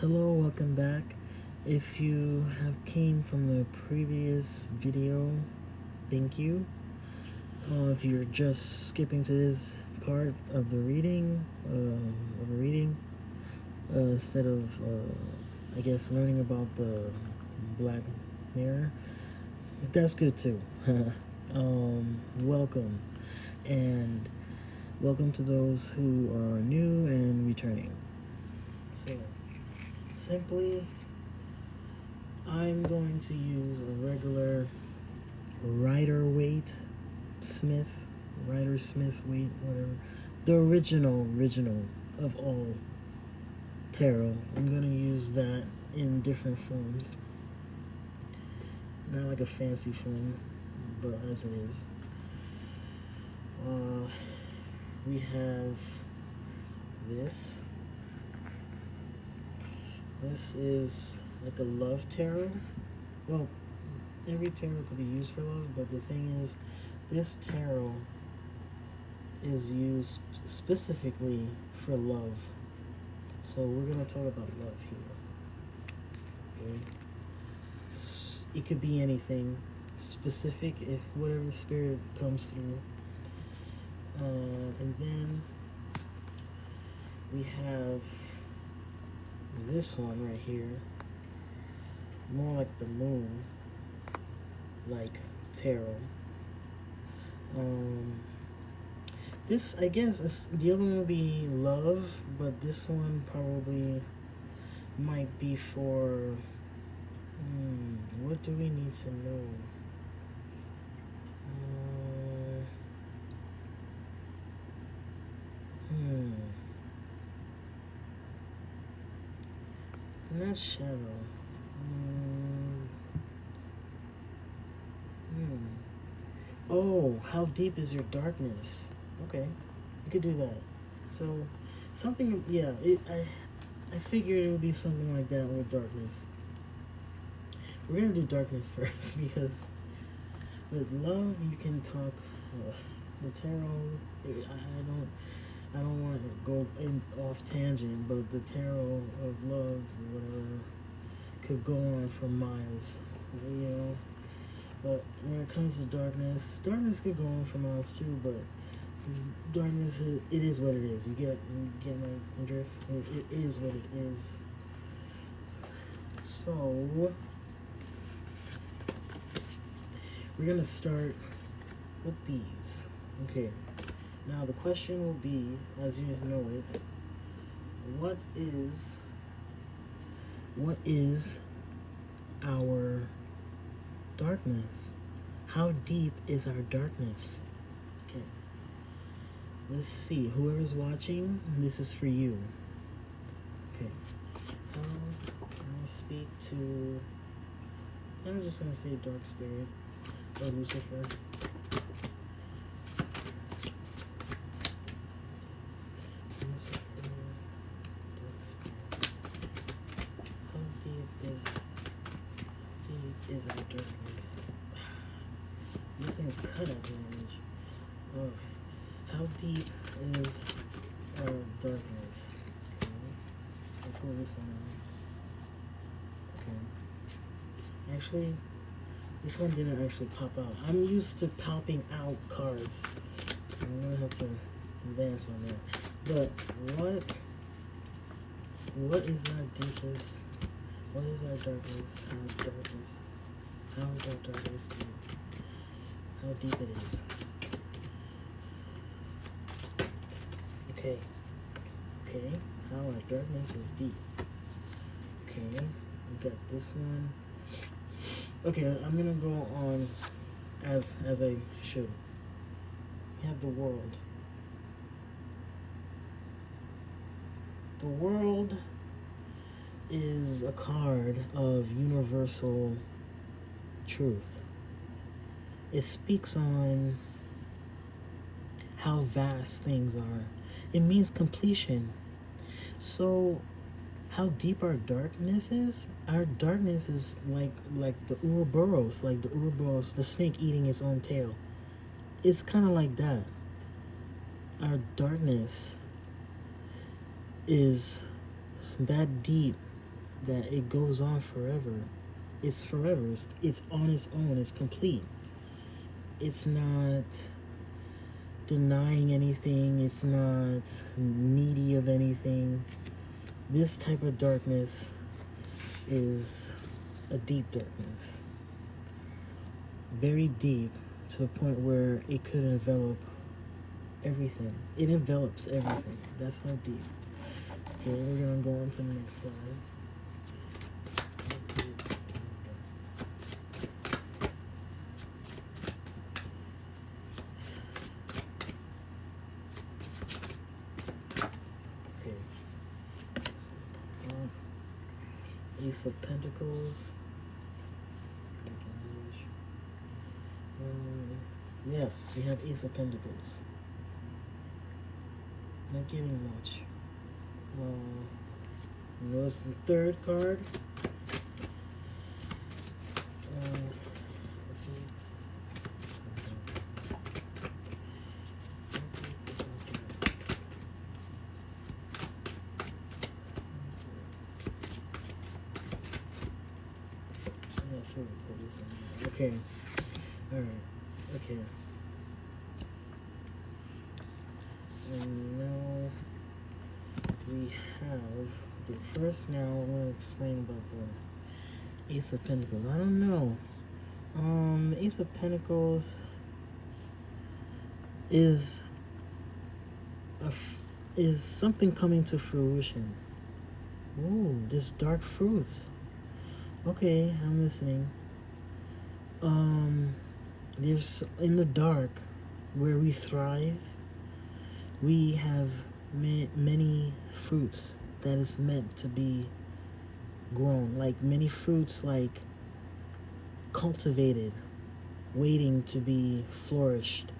Hello, welcome back. If you have came from the previous video, thank you. If you're just skipping to this part of the reading, instead of, I guess, learning about the Black Mirror, that's good too. Welcome, and welcome to those who are new and returning. So, simply, I'm going to use a regular Rider Smith weight, whatever. The original of all tarot. I'm going to use that in different forms. Not like a fancy form, but as it is. We have this. This is like a love tarot. Well, every tarot could be used for love, but the thing is, this tarot is used specifically for love. So we're going to talk about love here. Okay? It could be anything specific, if whatever spirit comes through. And then we have this one right here, more like the moon, like tarot. This, I guess, the other one will be love, but this one probably might be for, what do we need to know? Not shadow. Oh, how deep is your darkness? Okay, you could do that. So, something, yeah, I figured it would be something like that with darkness. We're gonna do darkness first because with love you can talk. The tarot, I don't want to go off tangent, but the tarot of love or whatever could go on for miles, you know. But when it comes to darkness could go on for miles too. But darkness, it is what it is. You get my drift. It is what it is. So we're gonna start with these. Okay. Now the question will be, as you know it, what is our darkness? How deep is our darkness? Okay. Let's see. Whoever's watching, this is for you. Okay. I'm gonna speak to. I'm just gonna say dark spirit or Lucifer. Is our darkness? This thing's cut at the edge. Oh, how deep is our darkness? Okay. I'll pull this one out. Okay. Actually, this one didn't actually pop out. I'm used to popping out cards. I'm gonna have to advance on that. But what is our deepest? What is our darkness? How darkness? How darkness deep? How deep it is? Okay. How our darkness is deep. Okay. We got this one. Okay, I'm gonna go on as I should. We have the world. The world is a card of universal truth. It speaks on how vast things are. It means completion. So how deep our darkness is? Our darkness is like the Ouroboros, the snake eating its own tail. It's kind of like that. Our darkness is that deep that it goes on forever. It's forever. It's on its own. It's complete. It's not denying anything. It's not needy of anything. This type of darkness is a deep darkness. Very deep, to the point where it could envelop everything. It envelops everything. That's how deep. Okay, we're gonna go on to the next slide. Okay. Ace of Pentacles. Yes, we have Ace of Pentacles. Not getting much. Notice the third card. Okay. Alright. Okay. And now we have, okay, first now I'm going to explain about the Ace of Pentacles. I don't know. The Ace of Pentacles is something coming to fruition. Ooh, there's dark fruits. Okay, I'm listening. There's in the dark where we thrive, we have many fruits that is meant to be grown, like many fruits, like cultivated, waiting to be flourished.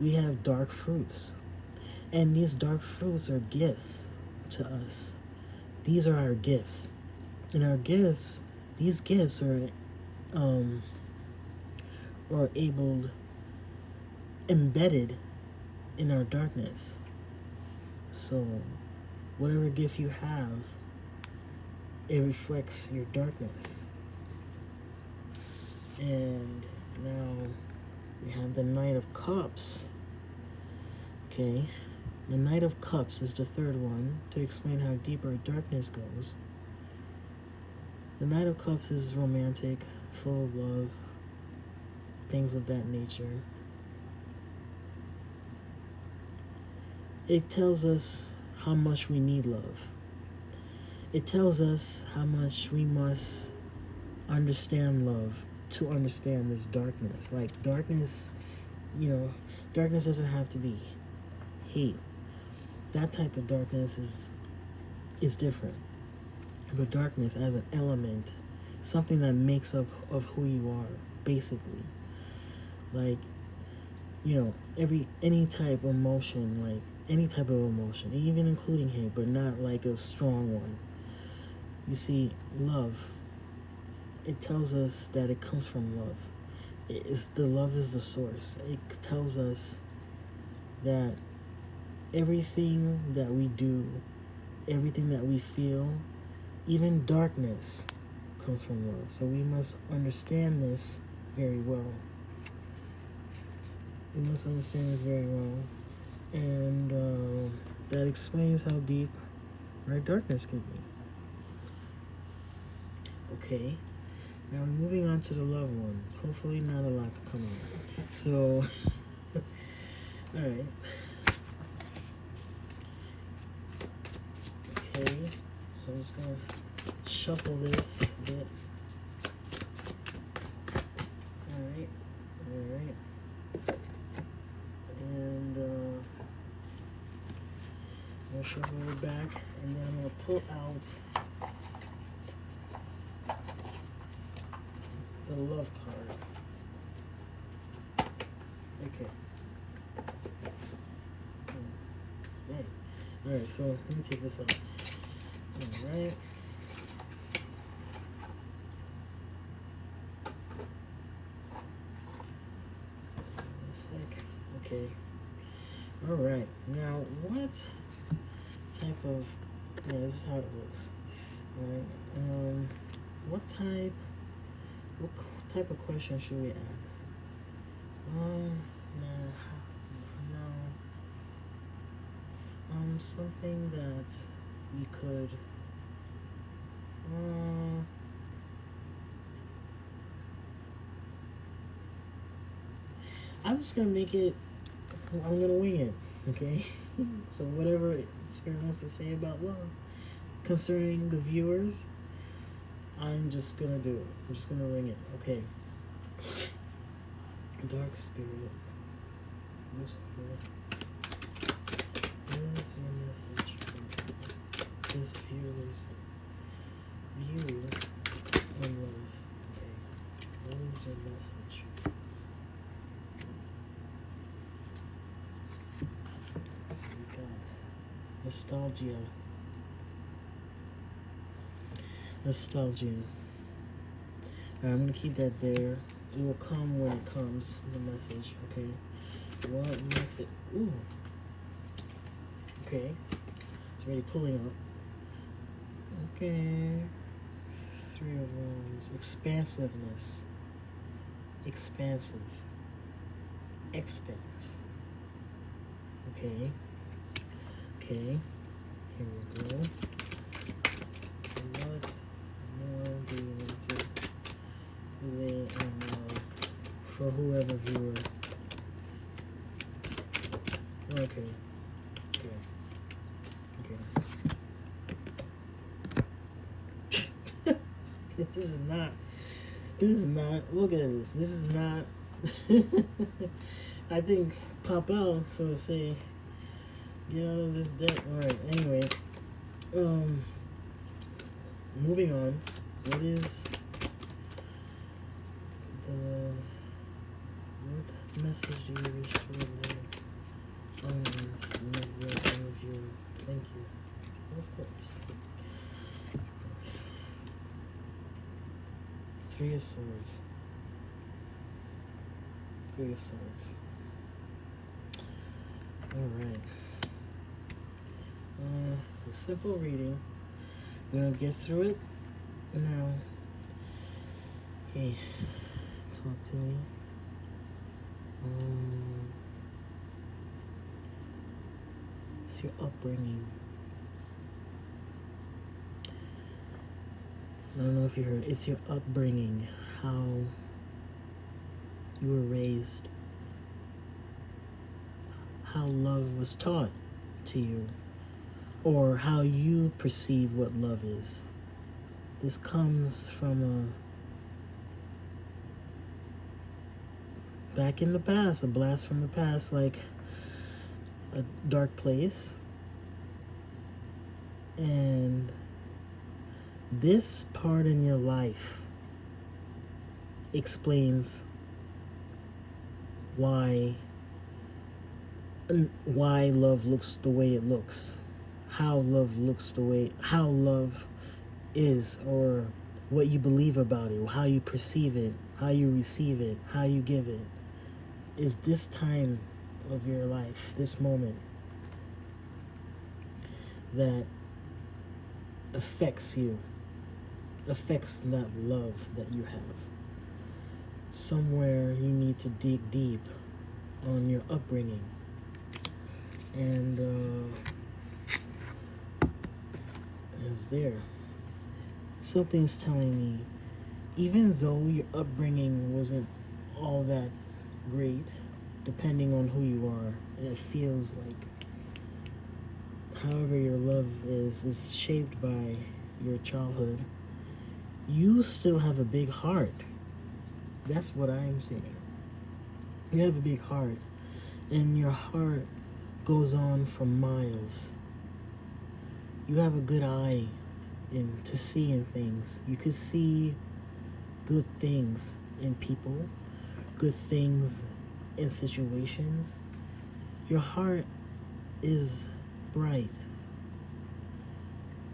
We have dark fruits, and these dark fruits are gifts to us. These are our gifts, and our gifts, these gifts are embedded in our darkness. So whatever gift you have, it reflects your darkness. And now we have the Knight of Cups. Okay, the Knight of Cups is the third one to explain how deep our darkness goes. The Knight of Cups is romantic, full of love, things of that nature. It tells us how much we need love. It tells us how much we must understand love to understand this darkness. Like darkness, darkness doesn't have to be hate. That type of darkness is different. But darkness as an element, something that makes up of who you are, basically. Like, any type of emotion, like any type of emotion, even including hate, but not like a strong one. You see, love, it tells us that it comes from love. The love is the source. It tells us that everything that we do, everything that we feel, even darkness, comes from love. So we must understand this very well. We must understand this very well. And that explains how deep our darkness could be. Okay, now we're moving on to the love one. Hopefully not a lot coming out. So, alright. Okay, so I'm just going to shuffle this a bit. Alright. And I'm going to shuffle it back, and then I'm going to pull out the love card. Okay. Alright, so let me take this out. Alright. Okay. Alright. Now, what type of... Yeah, this is how it looks. Right. What type? What type of question should we ask? Nah, no. Something that we could. Uh, I'm just gonna make it. I'm gonna wing it. Okay. So whatever Spirit wants to say about love concerning the viewers, I'm just gonna do it. I'm just gonna wing it. Okay. Dark spirit. Lucifer. What is your message for this viewer's view on love? Okay. What is your message? So we got nostalgia. Nostalgia. Alright, I'm gonna keep that there. It will come when it comes, the message, okay? What message? Ooh. Okay. It's already pulling up. Okay. 3 of Wands. Expansiveness. Expansive. Expanse. Okay. Okay. Here we go. What more do you want to lay on love for whoever viewer? Okay. Okay. Okay. This is not, look at this. This is not, I think, pop out, so to say, get out of this deck. Alright, anyway, moving on. What is what message do you wish to relay on this interview? Thank you. Of course. Of course. 3 of Swords. 3 of Swords. Alright. It's a simple reading. We're gonna get through it now. Hey, talk to me. It's your upbringing. I don't know if you heard. It's your upbringing, how you were raised, how love was taught to you, or how you perceive what love is. This comes from back in the past, a blast from the past, like a dark place. And this part in your life explains why love looks the way it looks, how love is, or what you believe about it, how you perceive it, how you receive it, how you give it, is this time of your life, this moment, that affects you, affects that love that you have. Somewhere you need to dig deep on your upbringing. And is there. Something's telling me, even though your upbringing wasn't all that great, depending on who you are, it feels like however your love is shaped by your childhood, you still have a big heart. That's what I'm saying. You have a big heart, and your heart goes on for miles. You have a good eye to see in things. You could see good things in people, good things in situations. Your heart is bright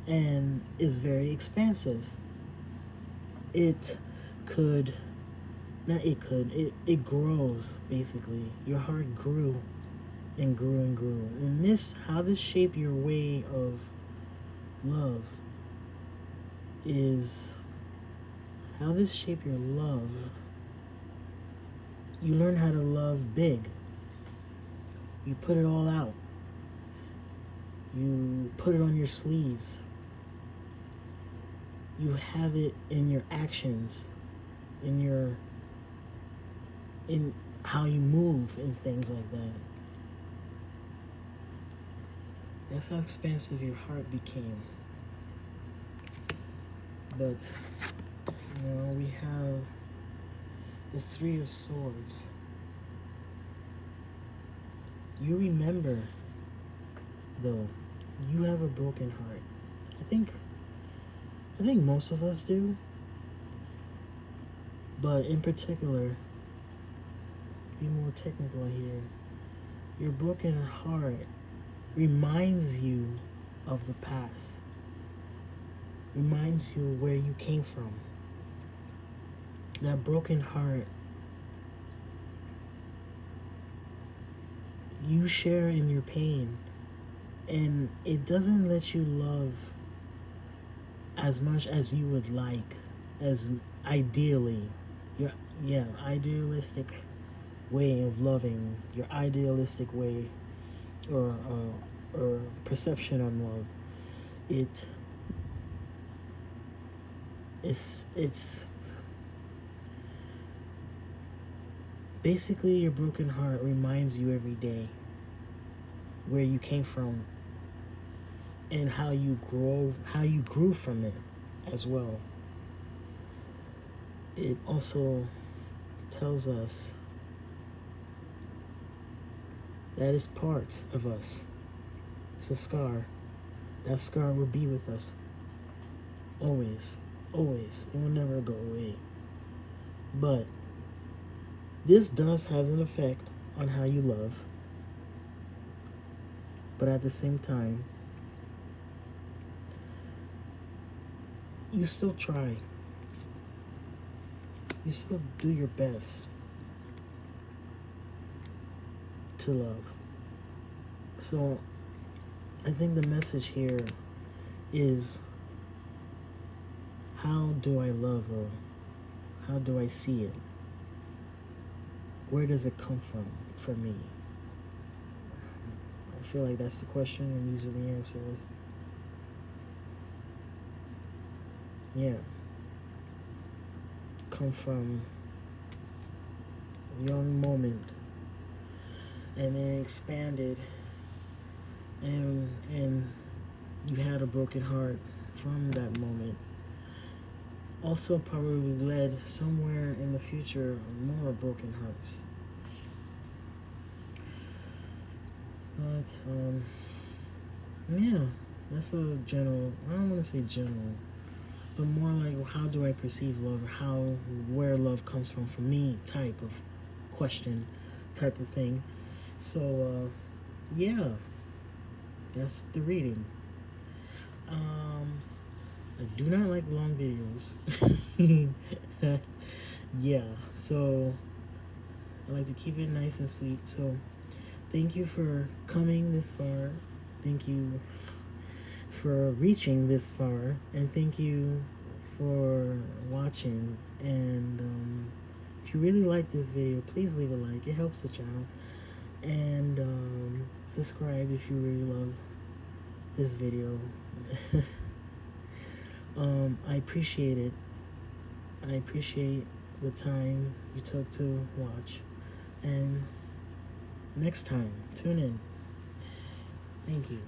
and is very expansive. It grows, basically. Your heart grew and grew and grew. And how this shaped your way of love is how this shape your love. You learn how to love big. You put it all out. You put it on your sleeves. You have it in your actions, in how you move and things like that. That's how expansive your heart became. But we have the Three of Swords. You remember, though, you have a broken heart. I think most of us do. But in particular, to be more technical here, your broken heart reminds you of the past. Reminds you where you came from. That broken heart, you share in your pain, and it doesn't let you love as much as you would like, as ideally, your idealistic way of loving, your idealistic way or perception on love. It's basically your broken heart reminds you every day where you came from and how you grew from it as well. It also tells us that is part of us. It's a scar. That scar will be with us always. Always. It will never go away. But this does have an effect on how you love. But at the same time, you still try. You still do your best to love. So I think the message here is, how do I love, or how do I see it? Where does it come from for me? I feel like that's the question, and these are the answers. Yeah. Come from a young moment, and then expanded, and you had a broken heart from that moment. Also probably led somewhere in the future more broken hearts. But yeah, that's a general, I don't want to say general, but more like, how do I perceive love, or where love comes from for me type of question, type of thing. So yeah, that's the reading. I do not like long videos. Yeah, so I like to keep it nice and sweet. So thank you for coming this far. Thank you for reaching this far, and thank you for watching. And if you really like this video, please leave a like. It helps the channel. And subscribe if you really love this video. I appreciate it. I appreciate the time you took to watch. And next time, tune in. Thank you.